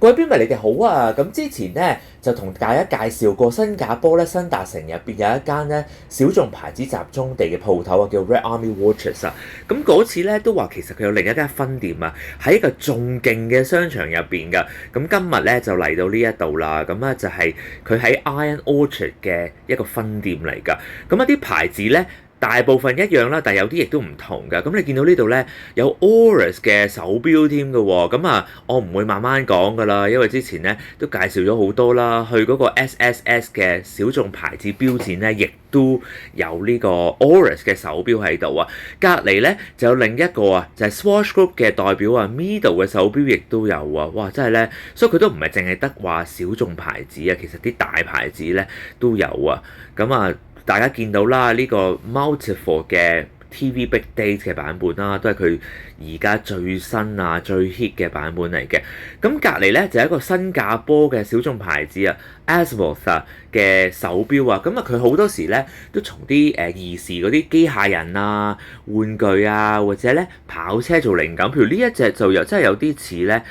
各位標迷，你哋好啊！咁之前咧就同大家介紹過新加坡咧新達城入邊有一間咧小眾牌子集中地嘅鋪頭啊，叫 Red Army Watches 啊。咁嗰次咧都話其實佢有另一間分店啊，喺一個仲勁嘅商場入邊噶。咁今日咧就嚟到呢一度啦。咁啊就係佢喺 Iron Orchard 嘅一個分店嚟噶。咁一啲牌子咧，大部分一樣啦，但係有啲亦都唔同㗎。咁你見到呢度咧有 Oris 嘅手錶添㗎喎。咁啊，我唔會慢慢講㗎啦，因為之前咧都介紹咗好多啦。去嗰個 SSS 嘅小眾牌子錶展咧，亦都有呢個 Oris 嘅手錶喺度啊。隔離咧就有另一個啊，就係 Swatch Group 嘅代表啊，Mido 嘅手錶亦都有啊。哇，真係咧，所以佢都唔係淨係得話小眾牌子啊，其實啲大牌子咧都有啊。咁啊〜大家見到啦，呢個 Multiple 嘅 TV Big Date 嘅版本啦，都係佢而家最新啊、最 hit 嘅版本嚟嘅。咁隔離咧就係一個新加坡嘅小眾牌子啊 Asworth 嘅手錶啊。咁啊，佢好多時咧都從啲兒時嗰啲機械人啊、玩具啊，或者咧跑車做靈感。譬如呢一隻就真係有啲似咧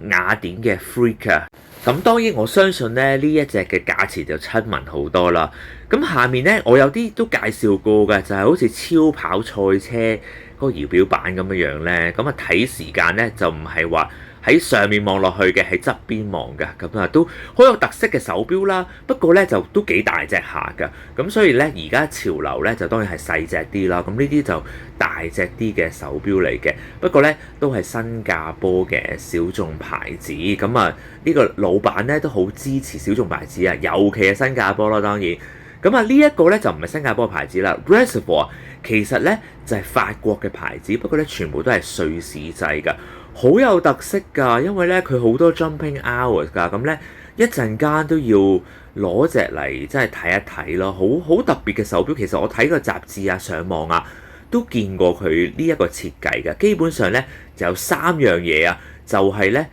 雅典嘅 Freak 啊。咁當然我相信咧呢一隻嘅價錢就親民好多啦。咁下面咧我有啲都介紹過嘅，就係好似超跑賽車嗰個儀表板咁樣樣咧。咁啊睇時間咧就唔係話喺上面望落去嘅，喺側邊望嘅。咁啊都好有特色嘅手錶啦。不過咧就都幾大隻下㗎。咁所以咧而家潮流咧就當然係細隻啲啦。咁呢啲就大隻啲嘅手錶嚟嘅。不過咧都係新加坡嘅小眾牌子。咁啊呢個老闆咧都好支持小眾牌子啊，尤其係新加坡啦，當然。咁啊呢一個咧就唔係新加坡牌子啦 ，Reservoir 其實咧就係法國嘅牌子，不過咧全部都係瑞士製㗎，好有特色㗎，因為咧佢好多 jumping hours 㗎，咁咧一陣間都要攞隻嚟真係睇一睇咯，好特別嘅手錶。其實我睇個雜誌啊、上網啊都見過佢呢一個設計㗎，基本上咧就有3樣嘢啊，就係咧。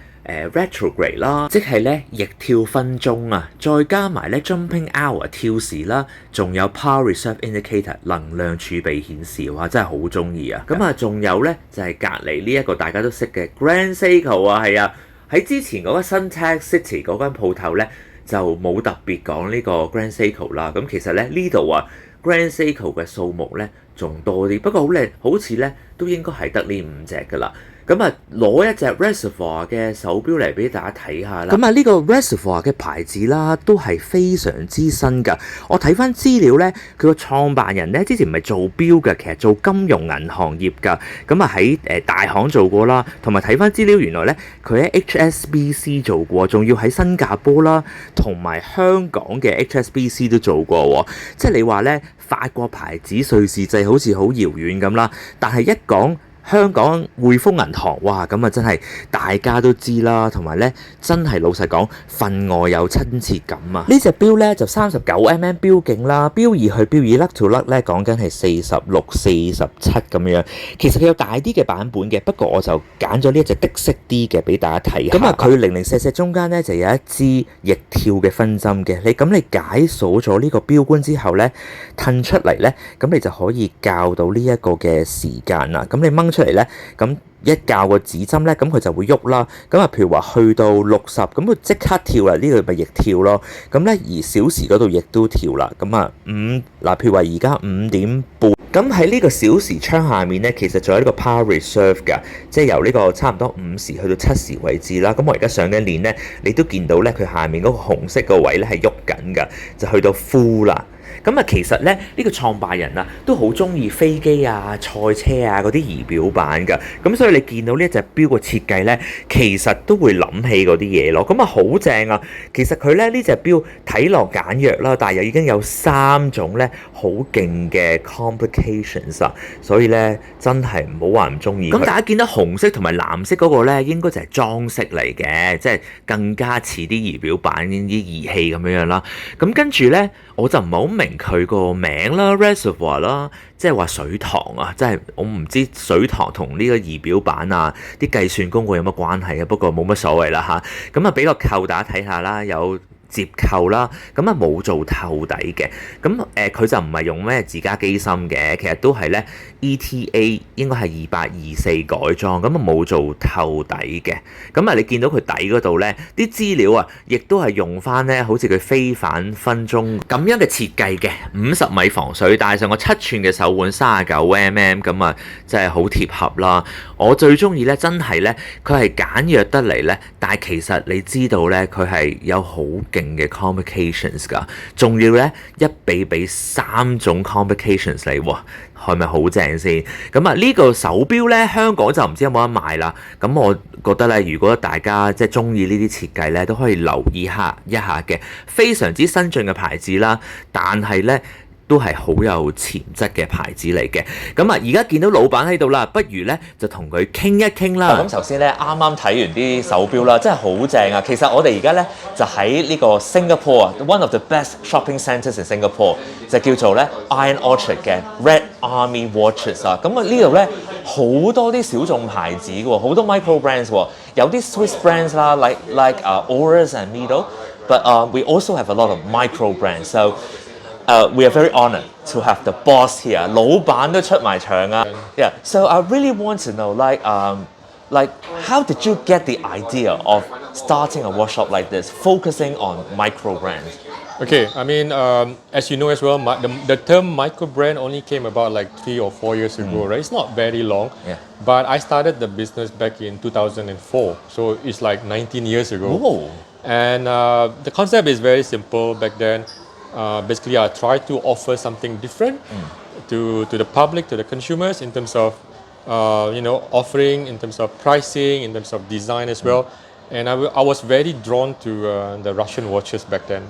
retrograde 啦，即係咧逆跳分鐘啊，再加埋咧 jumping hour 跳時啦，仲有 power reserve indicator 能量儲備顯示，哇真係好中意啊！咁啊，仲有咧就係隔離呢一個大家都識嘅 Grand Seiko 啊，係啊，喺之前嗰個 Suntec City 嗰間鋪頭咧就冇特別講呢個 Grand Seiko 啦。咁其實咧呢度啊 Grand Seiko 嘅數目咧仲多啲，不過好似咧都應該係得呢5隻㗎啦。咁啊，攞一隻 Reservoir 嘅手錶嚟俾大家睇下啦。咁啊，呢個 Reservoir 嘅牌子啦，都係非常之新㗎。我睇翻資料咧，佢個創辦人咧之前唔係做錶㗎，其實做金融銀行業㗎。咁啊喺大行做過啦，同埋睇翻資料，原來咧佢喺 HSBC 做過，仲要喺新加坡啦，同埋香港嘅 HSBC 都做過喎。即係你話咧，法國牌子瑞士製好似好遙遠咁啦，但係一講香港匯豐銀行，哇咁啊真係大家都知啦，同埋咧真係老實講分外有親切感啊！呢隻錶咧就39mm 錶徑啦，錶耳去錶耳甩 to 甩咧講緊係46、47咁樣。其實佢有大啲嘅版本嘅，不過我就揀咗呢一隻的色啲嘅俾大家睇下。咁啊佢零零舍舍中間咧就有一支逆跳嘅分針嘅，你解鎖咗呢個錶冠之後咧，褪出嚟咧，咁你就可以校到呢一個嘅時間啦。咁你掹出嚟咧，咁一校個指針咧，咁佢就會喐啦。咁啊，譬如話去到60，咁佢即刻跳啦，呢個咪逆跳咯。咁咧而小時嗰度亦都跳啦。咁啊譬如話而家5點半，咁喺呢個小時窗下面咧，其實仲有呢個 power reserve 㗎，即係由呢個差唔多5時去到7時為止啦。咁我而家上緊鏈咧，你都見到咧，佢下面嗰個紅色個位咧係喐緊㗎，就去到 full 啦。咁啊，其實咧呢個創辦人啊都好中意飛機啊、賽車啊嗰啲儀表板㗎，咁所以你見到呢一隻錶嘅設計咧，其實都會諗起嗰啲嘢咯。咁啊好正啊！其實佢咧呢隻錶睇落簡約啦，但係又已經有3種咧好勁嘅 complications 啊，所以咧真係唔好話唔中意。咁大家見到紅色同埋藍色嗰個咧，應該就係裝飾嚟嘅，即係更加似啲儀表板啲儀器咁樣啦。咁跟住咧，我就唔係好明佢個名啦 ，Reservoir 啦，即係話水塘啊，即係我唔知水塘同呢個儀表板啊啲計算公式有乜關係啊，不過冇乜所謂啦嚇。咁啊俾個扣大家睇下啦，有接扣啦，咁啊冇做透底嘅，咁佢就唔係用咩自家機芯嘅，其實都係咧 ETA 應該係2824改裝，咁啊冇做透底嘅，咁啊你見到佢底嗰度咧啲資料啊，亦都係用翻咧好似佢飛反分鐘咁樣嘅設計嘅，50米防水，戴上個7寸嘅手腕39mm，咁啊真係好貼合啦。我最中意咧真係咧佢係簡約得嚟咧，但係其實你知道咧佢係有好勁嘅 complications 㗎，仲要咧一比3種 complications 嚟喎，係咪好正先？咁啊呢個手錶咧香港就唔知有冇得賣啦。咁我覺得咧，如果大家即係中意呢啲設計咧，都可以留意一下嘅，非常之新進嘅牌子啦。但係咧，都係好有潛質嘅牌子嚟嘅。咁啊，而家見到老闆喺度啦，不如咧就同佢傾一傾啦。咁首先咧，啱啱睇完啲手錶啦，真係好正啊！其實我哋而家咧就喺呢個 Singapore，one of the best shopping centres in Singapore， 就叫做咧 Iron Orchard 嘅 Red Army Watches 啊。咁啊呢度咧好多啲小眾牌子嘅喎，好多 micro brands 喎，有啲 Swiss brands 啦，like Oris and Mido，but we also have a lot of micro brands. So we are very honored to have the boss here. 老闆都出埋場啊 Yeah. So I really want to know, like how did you get the idea of starting a workshop like this, focusing on micro brands? Okay, I mean, as you know as well, the term micro brand only came about like 3 or 4 years ago, right? It's not very long, but I started the business back in 2004, so it's like 19 years ago. Whoa. And the concept is very simple back then. Basically, I tried to offer something different to the public, to the consumers, in terms of offering, in terms of pricing, in terms of design as well. And I was very drawn to the Russian watches back then.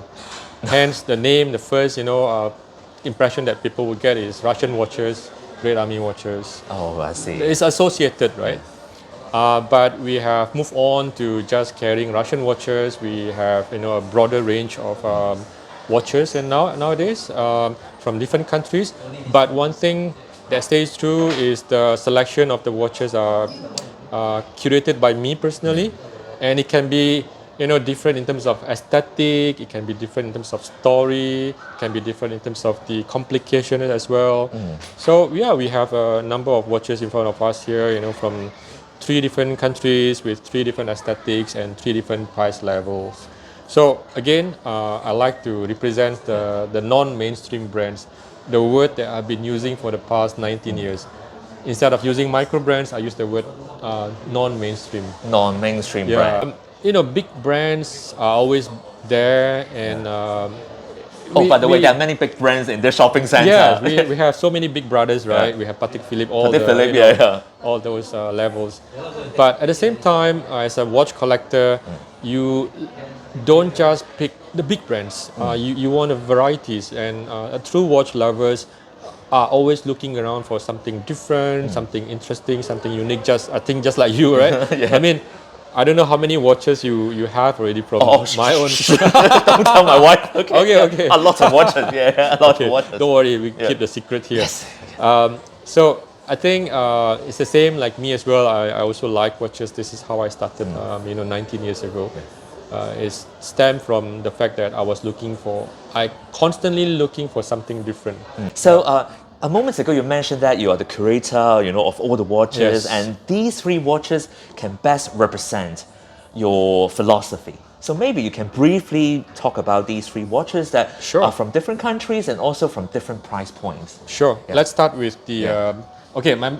Hence the name, the first impression that people would get is Russian watches, Red Army watches. Oh, I see. It's associated, right? But we have moved on to just carrying Russian watches. We have a broader range of watches and nowadays from different countries. But one thing that stays true is the selection of the watches are curated by me personally, and it can be different in terms of aesthetic, it can be different in terms of story, it can be different in terms of the complication as well. So yeah, we have a number of watches in front of us here, from 3 different countries with 3 different aesthetics and 3 different price levels. So again, I like to represent the non-mainstream brands, the word that I've been using for the past 19 years. Instead of using micro brands, I use the word non-mainstream. Non-mainstream brand. Big brands are always there, and by the way, there are many big brands in the shopping center. Yeah, we have so many big brothers, right? We have Patek Philippe, all those levels. But at the same time, as a watch collector, you don't just pick the big brands. You want varieties, and true watch lovers are always looking around for something different, something interesting, something unique. I think just like you, right? I mean, I don't know how many watches you have already from my own. Don't tell my wife. Okay. A lot of watches, a lot of watches. Don't worry, we keep the secret here. Yes. So I think it's the same like me as well. I also like watches. This is how I started, 19 years ago. It stemmed from the fact that I constantly looking for something different. So a moment ago you mentioned that you are the curator, of all the watches, and these 3 watches can best represent your philosophy. So maybe you can briefly talk about these 3 watches that are from different countries and also from different price points. Sure. Yeah. Let's start with the.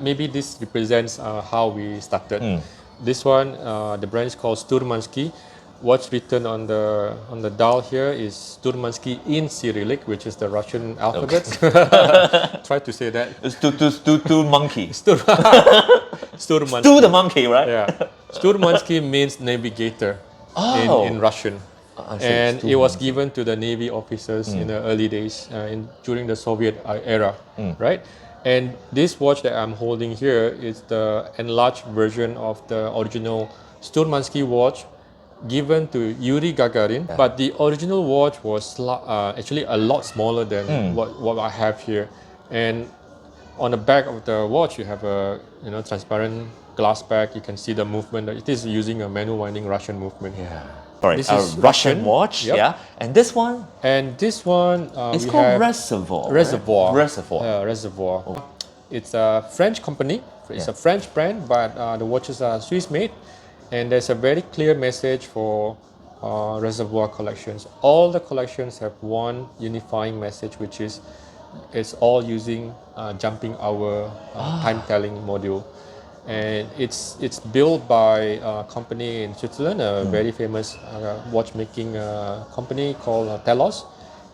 Maybe this represents how we started. This one, the brand is called Sturmansky. What's written on the dial here is Sturmansky in Cyrillic, which is the Russian alphabet. Try to say that. Monkey. Sturmansky. Stu the monkey, right? Yeah. Sturmansky means navigator in Russian. And it was given to the Navy officers in the early days, during the Soviet era, right? And this watch that I'm holding here is the enlarged version of the original Sturmansky watch, given to Yuri Gagarin, but the original watch was actually a lot smaller than what I have here. And on the back of the watch, you have a transparent glass back. You can see the movement. It is using a manual winding Russian movement. Sorry, This a is Russian Russian. watch. Yep. Yeah, and this one And this one it's we called have Reservoir. Reservoir. Right? Reservoir. Reservoir. It's a French company. It's a French brand, but the watches are Swiss made, and there's a very clear message for Reservoir collections. All the collections have one unifying message, which is it's all using jumping hour time telling module, and it's built by a company in Switzerland, a very famous watchmaking company called Telos.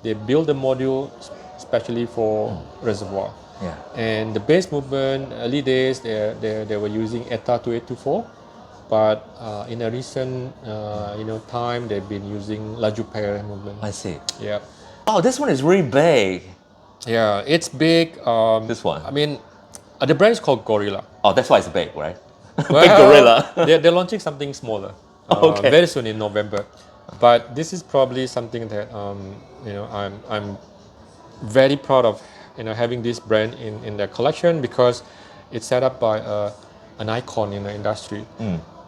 They build the module especially for Reservoir. Yeah. And the base movement, early days, they were using ETA 2824, but in a recent time, they've been using Laju Pair movement. I see. Yeah. Oh, this one is really big. Yeah, it's big. This one. I mean, the brand is called Gorilla. Oh, that's why it's big, right? Big Well, gorilla. they're launching something smaller. Okay. Very soon in November. But this is probably something that I'm very proud of, having this brand in their collection, because it's set up by an icon in the industry.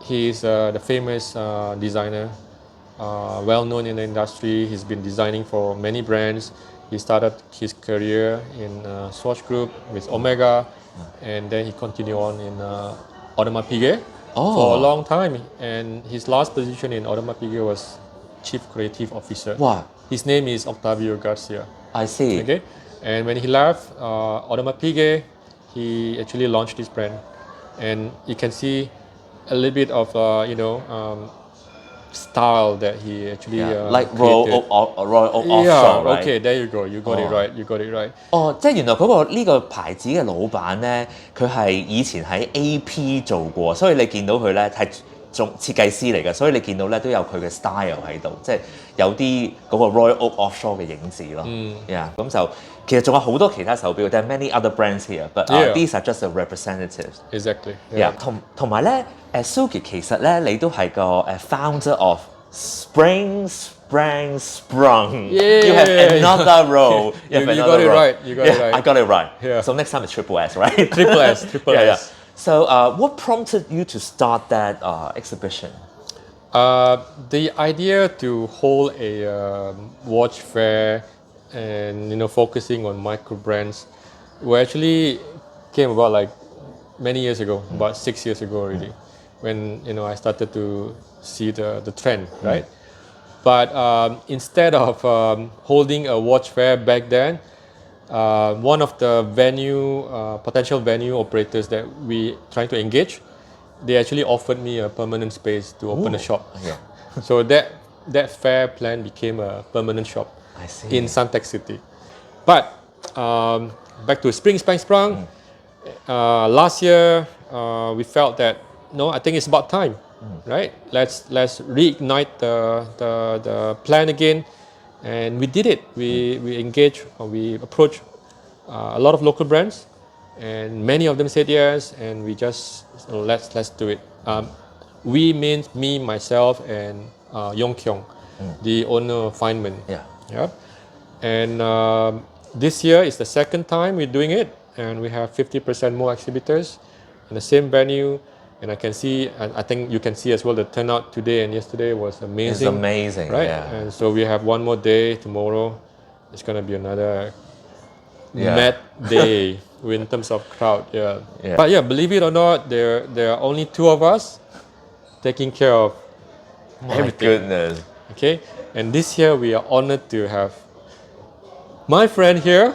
He's the famous designer, well known in the industry. He's been designing for many brands. He started his career in Swatch Group with Omega, and then he continued on in Audemars Piguet for a long time. And his last position in Audemars Piguet was Chief Creative Officer. Wow. His name is Octavio Garcia. I see. Okay, and when he left Audemars Piguet, he actually launched this brand, and you can see a little bit of style that he actually like created. Royal Oak Yeah, Offshore, right? okay, there you go. You got it right. You got it right. 哦，即係原來呢個牌子嘅老闆咧，佢係以前喺 AP 做過，所以你見到佢咧係仲設計師嚟嘅，所以你見到咧都有佢嘅 style 喺度，即係有啲嗰個 Royal Oak Offshore 嘅影子咯。咁就其實仲有好多其他手錶，there are many other brands here，but these are just the representatives。Exactly. Yeah，同埋咧，Sugi 其實咧你都係個founder of Spring Sprung. Yeah. You have another role. You got it right. You got it right. I got it right. Yeah. So next time it's triple S, right? Triple S. So what prompted you to start that exhibition? The idea to hold a watch fair and focusing on micro brands, actually came about like many years ago, about 6 years ago already, when I started to see the trend, right? But instead of holding a watch fair back then, one of the potential venue operators that we trying to engage, they actually offered me a permanent space to open a shop. Yeah. So that fair plan became a permanent shop I see. in Suntec City. But back to Sprung. Last year we felt that I think it's about time, right? Let's reignite the plan again, and we did it. We engaged, we approached a lot of local brands, and many of them said yes, and we just let's do it. We means me, myself, and Yong Kyung, the owner of Feynman. Yeah. And this year is the second time we're doing it, and we have 50% more exhibitors in the same venue. And I think you can see as well the turnout today and yesterday was amazing. It's amazing, right? yeah. And so we have one more day tomorrow. It's gonna be another mad day in terms of crowd. Yeah. But believe it or not, there are only two of us taking care of everything. Goodness. Okay, and this year we are honored to have my friend here,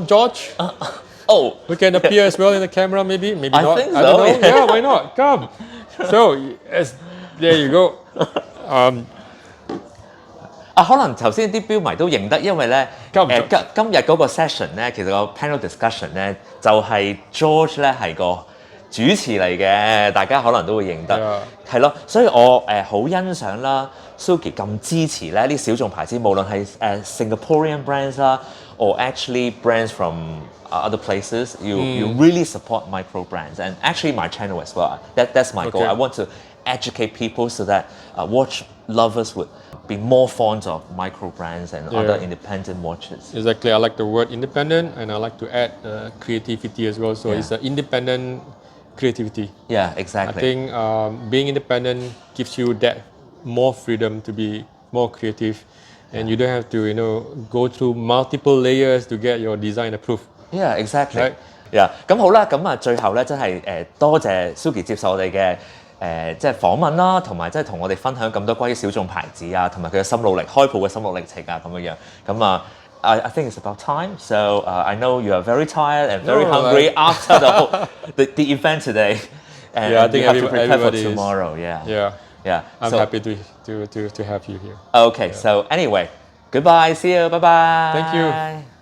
George. We can appear as well in the camera, maybe I not. think I don't so. know. Yeah, why not? Come. So, there you go. 可能頭先啲標迷都認得，因為咧今日嗰個 session 咧，其實個 panel discussion 咧就係 George 咧係個主持嚟嘅，大家可能都會認得，係咯，所以我好欣賞啦 ，Sugi 咁支持咧啲小眾牌子，無論係Singaporean brands 啦，or actually brands from other places, you really support micro brands, and actually my channel as well. That's my goal. I want to educate people so that watch lovers would be more fond of micro brands and other independent watches. Exactly. I like the word independent, and I like to add creativity as well. So it's independent creativity. Yeah, exactly. I think being independent gives you that more freedom to be more creative, and you don't have to go through multiple layers to get your design approved. Yeah, exactly. Right. Yeah. 咁好啦，咁啊最後咧真係多謝 Sugi 接受我哋嘅即係訪問啦，同埋即係同我哋分享咁多關於小眾牌子啊，同埋佢嘅心路開鋪嘅心路歷程啊咁樣樣。咁啊I think it's about time. So I know you are very tired and very hungry after the event today. And Yeah, I think you have to prepare for everybody tomorrow. Yeah. Yeah. I'm So, happy to have you here. Okay. So anyway, goodbye. See you. Bye bye. Thank you.